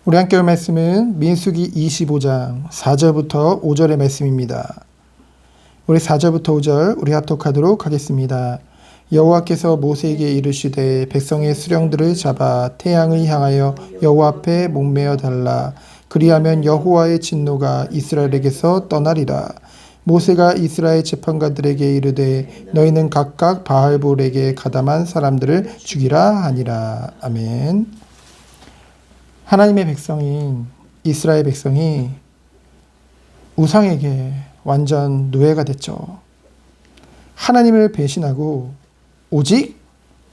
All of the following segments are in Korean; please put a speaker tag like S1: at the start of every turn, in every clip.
S1: 우리 함께 할 말씀은 민수기 25장 4절부터 5절의 말씀입니다. 우리 4절부터 5절 우리 합독하도록 하겠습니다. 여호와께서 모세에게 이르시되 백성의 수령들을 잡아 태양을 향하여 여호와 앞에 목매어 달라. 그리하면 여호와의 진노가 이스라엘에게서 떠나리라. 모세가 이스라엘 재판관들에게 이르되 너희는 각각 바알볼에게 가담한 사람들을 죽이라 하니라. 아멘. 하나님의 백성인 이스라엘 백성이 우상에게 완전 노예가 됐죠. 하나님을 배신하고 오직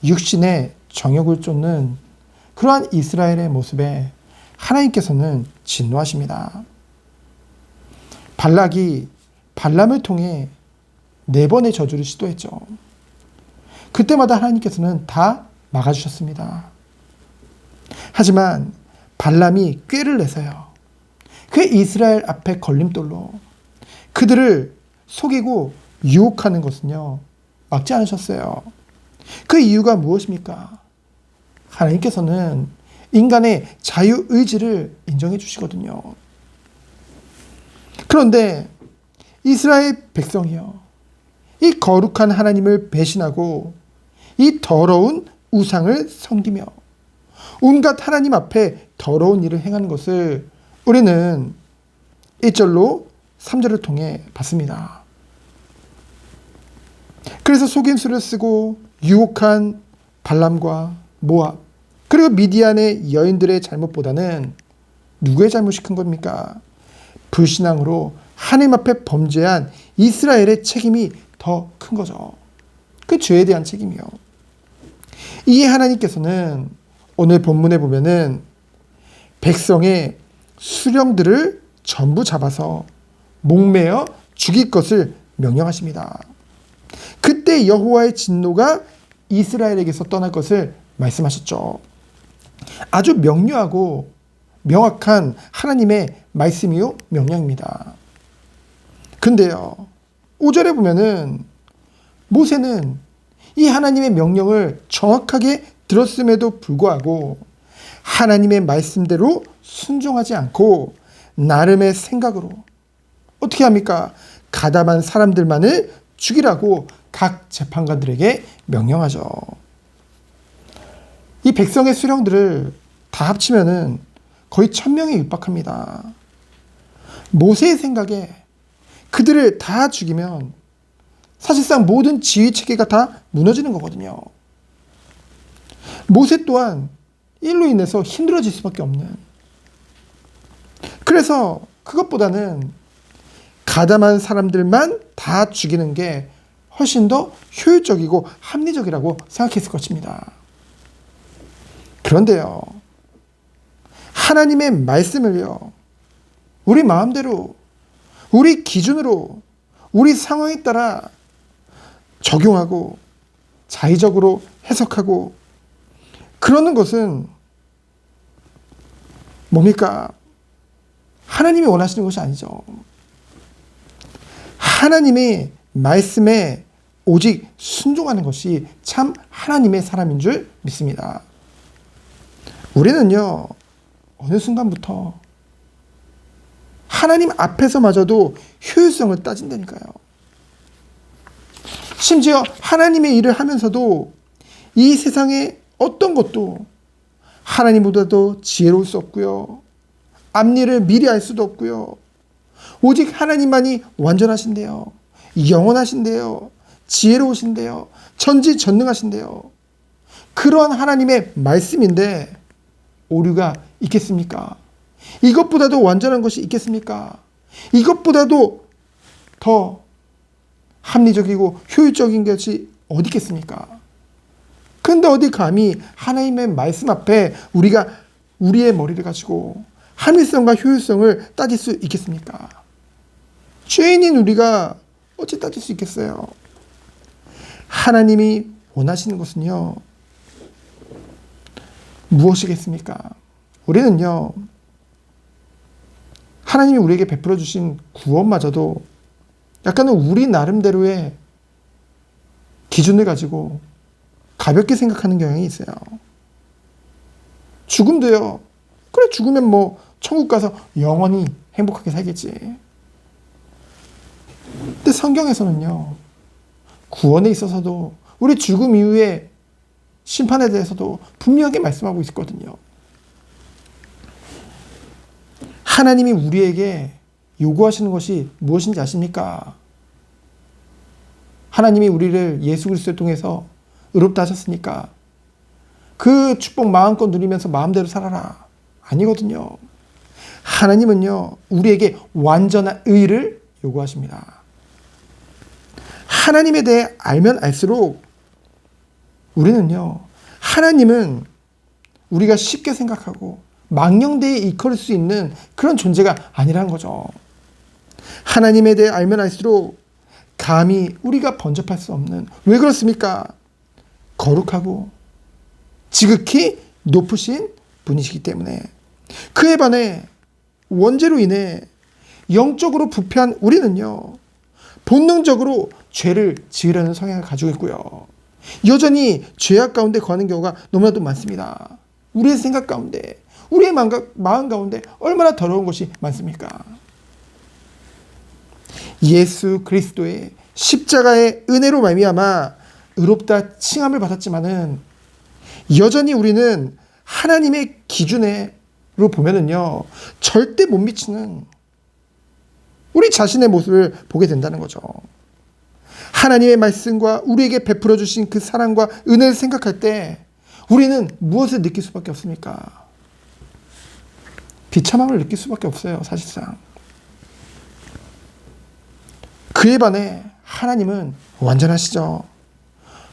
S1: 육신의 정욕을 쫓는 그러한 이스라엘의 모습에 하나님께서는 진노하십니다. 발락이 발람을 통해 4번의 저주를 시도했죠. 그때마다 하나님께서는 다 막아주셨습니다. 하지만 발람이 꾀를 내서요, 그 이스라엘 앞에 걸림돌로 그들을 속이고 유혹하는 것은요 막지 않으셨어요. 그 이유가 무엇입니까? 하나님께서는 인간의 자유의지를 인정해 주시거든요. 그런데 이스라엘 백성이요, 이 거룩한 하나님을 배신하고 이 더러운 우상을 섬기며 온갖 하나님 앞에 더러운 일을 행하는 것을 우리는 1절로 3절을 통해 봤습니다. 그래서 속임수를 쓰고 유혹한 발람과 모압, 그리고 미디안의 여인들의 잘못보다는 누구의 잘못이 큰 겁니까? 불신앙으로 하나님 앞에 범죄한 이스라엘의 책임이 더 큰 거죠. 그 죄에 대한 책임이요. 이에 하나님께서는 오늘 본문에 보면은 백성의 수령들을 전부 잡아서 목매어 죽일 것을 명령하십니다. 그때 여호와의 진노가 이스라엘에게서 떠날 것을 말씀하셨죠. 아주 명료하고 명확한 하나님의 말씀이요 명령입니다. 근데요, 5절에 보면은 모세는 이 하나님의 명령을 정확하게 들었음에도 불구하고 하나님의 말씀대로 순종하지 않고 나름의 생각으로 어떻게 합니까? 가담한 사람들만을 죽이라고 각 재판관들에게 명령하죠. 이 백성의 수령들을 다 합치면은 거의 1000명에 육박합니다. 모세의 생각에 그들을 다 죽이면 사실상 모든 지휘 체계가 다 무너지는 거거든요. 모세 또한 일로 인해서 힘들어질 수밖에 없는, 그래서 그것보다는 가담한 사람들만 다 죽이는 게 훨씬 더 효율적이고 합리적이라고 생각했을 것입니다. 그런데요, 하나님의 말씀을요, 우리 마음대로, 우리 기준으로, 우리 상황에 따라 적용하고 자의적으로 해석하고 그러는 것은 뭡니까? 하나님이 원하시는 것이 아니죠. 하나님의 말씀에 오직 순종하는 것이 참 하나님의 사람인 줄 믿습니다. 우리는요, 어느 순간부터 하나님 앞에서마저도 효율성을 따진다니까요. 심지어 하나님의 일을 하면서도 이 세상에 어떤 것도 하나님보다도 지혜로울 수 없고요, 앞일을 미리 알 수도 없고요, 오직 하나님만이 완전하신대요, 영원하신대요, 지혜로우신대요, 전지전능하신대요. 그러한 하나님의 말씀인데 오류가 있겠습니까? 이것보다도 완전한 것이 있겠습니까? 이것보다도 더 합리적이고 효율적인 것이 어디 있겠습니까? 근데 어디 감히 하나님의 말씀 앞에 우리가 우리의 머리를 가지고 합리성과 효율성을 따질 수 있겠습니까? 죄인인 우리가 어찌 따질 수 있겠어요? 하나님이 원하시는 것은요, 무엇이겠습니까? 우리는요, 하나님이 우리에게 베풀어 주신 구원마저도 약간은 우리 나름대로의 기준을 가지고 가볍게 생각하는 경향이 있어요. 죽음도요, 그래, 죽으면 뭐 천국 가서 영원히 행복하게 살겠지. 근데 성경에서는요, 구원에 있어서도 우리 죽음 이후에 심판에 대해서도 분명하게 말씀하고 있거든요. 하나님이 우리에게 요구하시는 것이 무엇인지 아십니까? 하나님이 우리를 예수 그리스도를 통해서 의롭다 하셨으니까 그 축복 마음껏 누리면서 마음대로 살아라. 아니거든요. 하나님은요, 우리에게 완전한 의를 요구하십니다. 하나님에 대해 알면 알수록 우리는요, 하나님은 우리가 쉽게 생각하고 망령되이 일컬을 수 있는 그런 존재가 아니라는 거죠. 하나님에 대해 알면 알수록 감히 우리가 번접할 수 없는, 왜 그렇습니까? 거룩하고 지극히 높으신 분이시기 때문에. 그에 반해 원죄로 인해 영적으로 부패한 우리는요, 본능적으로 죄를 지으려는 성향을 가지고 있고요, 여전히 죄악 가운데 거하는 경우가 너무나도 많습니다. 우리의 생각 가운데, 우리의 마음 가운데 얼마나 더러운 것이 많습니까? 예수 그리스도의 십자가의 은혜로 말미암아 의롭다 칭함을 받았지만은 여전히 우리는 하나님의 기준으로 보면은요, 절대 못 미치는 우리 자신의 모습을 보게 된다는 거죠. 하나님의 말씀과 우리에게 베풀어 주신 그 사랑과 은혜를 생각할 때 우리는 무엇을 느낄 수밖에 없습니까? 비참함을 느낄 수밖에 없어요, 사실상. 그에 반해 하나님은 완전하시죠.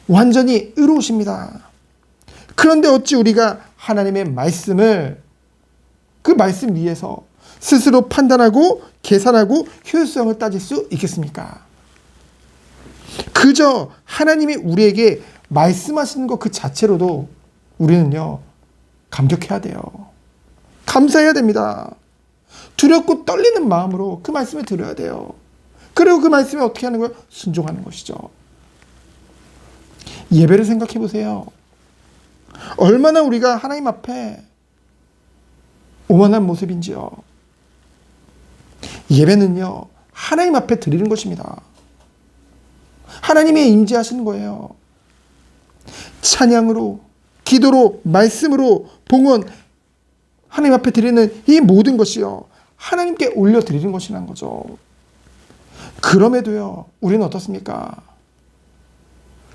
S1: 완전히 의로우십니다. 그런데 어찌 우리가 하나님의 말씀을, 그 말씀 위에서 스스로 판단하고 계산하고 효율성을 따질 수 있겠습니까? 그저 하나님이 우리에게 말씀하시는 것 그 자체로도 우리는요, 감격해야 돼요. 감사해야 됩니다. 두렵고 떨리는 마음으로 그 말씀을 들어야 돼요. 그리고 그 말씀에 어떻게 하는 거예요? 순종하는 것이죠. 예배를 생각해 보세요. 얼마나 우리가 하나님 앞에 오만한 모습인지요. 예배는요, 하나님 앞에 드리는 것입니다. 하나님이 임재하시는 거예요. 찬양으로, 기도로, 말씀으로, 봉헌, 하나님 앞에 드리는 이 모든 것이요, 하나님께 올려드리는 것이라는 거죠. 그럼에도요, 우리는 어떻습니까?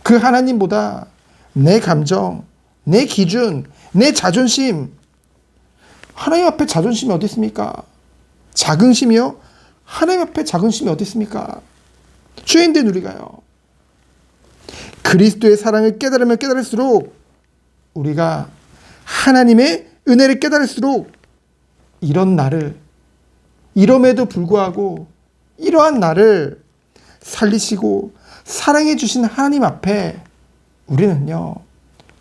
S1: 그 하나님보다 내 감정, 내 기준, 내 자존심, 하나님 앞에 자존심이 어디 있습니까? 자긍심이요? 하나님 앞에 자긍심이 어디 있습니까? 죄인된 우리가요. 그리스도의 사랑을 깨달으면 깨달을수록, 우리가 하나님의 은혜를 깨달을수록, 이런 나를, 이럼에도 불구하고 이러한 나를 살리시고 사랑해 주신 하나님 앞에 우리는요,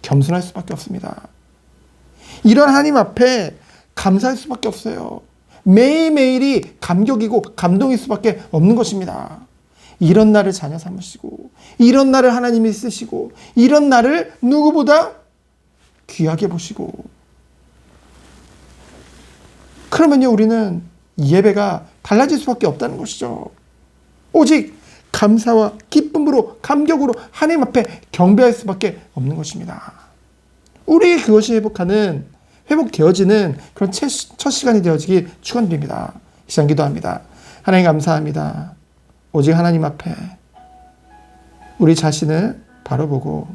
S1: 겸손할 수밖에 없습니다. 이런 하나님 앞에 감사할 수밖에 없어요. 매일매일이 감격이고 감동일 수밖에 없는 것입니다. 이런 나를 자녀 삼으시고, 이런 나를 하나님이 쓰시고, 이런 나를 누구보다 귀하게 보시고, 그러면요, 우리는 예배가 달라질 수밖에 없다는 것이죠. 오직 감사와 기쁨으로, 감격으로 하나님 앞에 경배할 수밖에 없는 것입니다. 우리 그것이 회복되어지는 그런 첫 시간이 되어지길 축원드립니다. 이 시간 기도합니다. 하나님 감사합니다. 오직 하나님 앞에 우리 자신을 바라보고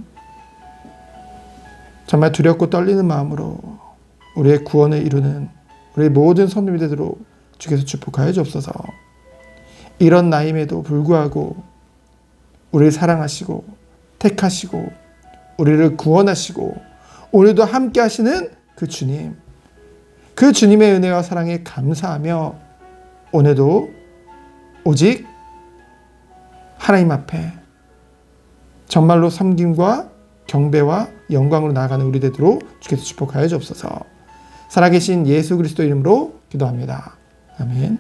S1: 정말 두렵고 떨리는 마음으로 우리의 구원을 이루는 우리의 모든 성도님이 되도록 주께서 축복하여 주옵소서. 이런 나임에도 불구하고 우리를 사랑하시고 택하시고 우리를 구원하시고 오늘도 함께 하시는 그 주님, 그 주님의 은혜와 사랑에 감사하며 오늘도 오직 하나님 앞에 정말로 섬김과 경배와 영광으로 나아가는 우리 되도록 주께서 축복하여 주옵소서. 살아계신 예수 그리스도 이름으로 기도합니다. 아멘.